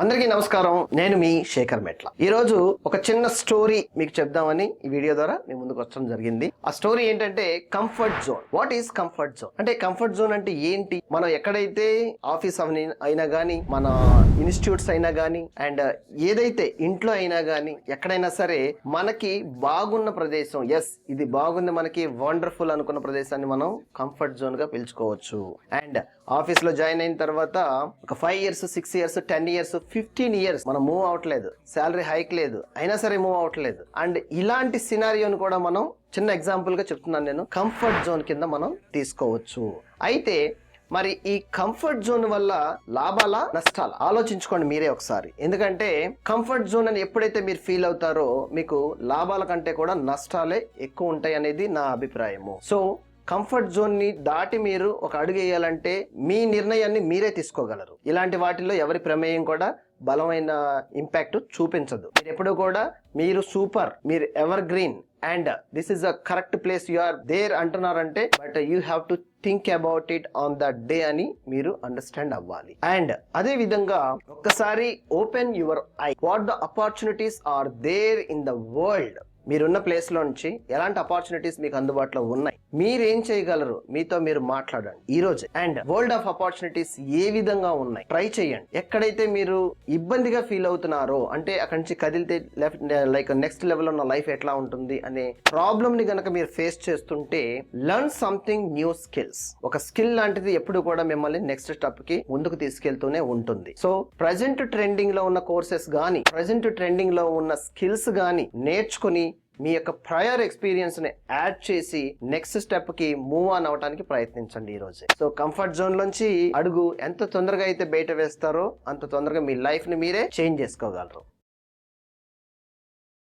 అందరికీ నమస్కారం. నేను మీ శేఖర్ మెట్ల. ఈ రోజు ఒక చిన్న స్టోరీ మీకు చెప్దామని ఈ వీడియో ద్వారా మీ ముందుకు వచ్చడం జరిగింది. ఆ స్టోరీ ఏంటంటే comfort zone. What is comfort zone అంటే, కంఫర్ట్ జోన్ అంటే ఏంటి? మనం ఎక్కడైతే ఆఫీస్ అయినా గానీ, మన ఇన్స్టిట్యూట్స్ అయినా గానీ, అండ్ ఏదైతే ఇంట్లో అయినా గానీ, ఎక్కడైనా సరే మనకి బాగున్న ప్రదేశం, ఎస్ ఇది బాగుంది, మనకి వండర్ఫుల్ అనుకున్న ప్రదేశాన్ని మనం కంఫర్ట్ జోన్ గా పిలుచుకోవచ్చు. అండ్ ఆఫీస్ లో జాయిన్ అయిన తర్వాత ఒక 5 years 6 years 10 years 15 years మనం మూవ్ అవట్లేదు, శాలరీ హైక్ లేదు, అయినా సరే మూవ్ అవట్లేదు. అండ్ ఇలాంటి సినారియోని కూడా మనం చిన్న ఎగ్జాంపుల్ గా చెప్తున్నాను నేను, కంఫర్ట్ జోన్ కింద మనం తీసుకోవచ్చు. అయితే మరి ఈ కంఫర్ట్ జోన్ వల్ల లాభాలా నష్టాలా ఆలోచించుకోండి మీరే ఒకసారి. ఎందుకంటే కంఫర్ట్ జోన్ అని ఎప్పుడైతే మీరు ఫీల్ అవుతారో మీకు లాభాల కంటే కూడా నష్టాలే ఎక్కువ ఉంటాయి అనేది నా అభిప్రాయము. సో కంఫర్ట్ జోన్ ని దాటి మీరు ఒక అడుగు వేయాలంటే మీ నిర్ణయాన్ని మీరే తీసుకోగలరు. ఇలాంటి వాటిల్లో ఎవరి ప్రమేయం కూడా బలమైన ఇంపాక్ట్ చూపించదు. మీరు ఎప్పుడు కూడా మీరు సూపర్, మీరు evergreen and this is a correct place you are there అంటున్నారంటే, but you have to think about it on the day అని మీరు అండర్స్టాండ్ అవ్వాలి. అండ్ అదే విధంగా ఒక్కసారి open your eye. What the opportunities are there in the world. మీరున్న place లో నుంచి ఎలాంటి ఆపర్చునిటీస్ మీకు అందుబాటులో ఉన్నాయి, మీరేం చేయగలరు, మీతో మీరు మాట్లాడండి ఈ రోజే. అండ్ వరల్డ్ ఆఫ్ ఆపర్చునిటీస్ ఏ విధంగా ఉన్నాయి ట్రై చేయండి. ఎక్కడైతే మీరు ఇబ్బందిగా ఫీల్ అవుతున్నారో, అంటే అక్కడి నుంచి కదిలితే లైక్ నెక్స్ట్ లెవెల్ ఉన్న లైఫ్ ఎట్లా ఉంటుంది అనే ప్రాబ్లమ్ ని గనక మీరు ఫేస్ చేస్తుంటే, లెర్న్ సంథింగ్ న్యూ స్కిల్స్. ఒక స్కిల్ లాంటిది ఎప్పుడు కూడా మిమ్మల్ని నెక్స్ట్ స్టెప్ కి ముందుకు తీసుకెళ్తూనే ఉంటుంది. సో ప్రజెంట్ ట్రెండింగ్ లో ఉన్న కోర్సెస్ గానీ, ప్రజెంట్ ట్రెండింగ్ లో ఉన్న స్కిల్స్ గానీ నేర్చుకుని మీ యొక్క ప్రయర్ ఎక్స్పీరియన్స్ ని యాడ్ చేసి నెక్స్ట్ స్టెప్ కి మూవ్ ఆన్ అవడానికి ప్రయత్నించండి ఈ రోజే. సో కంఫర్ట్ జోన్ నుంచి అడుగు ఎంత తొందరగా అయితే బయట వేస్తారో అంత తొందరగా మీ లైఫ్ ని మీరే చేంజ్ చేసుకోగలరు.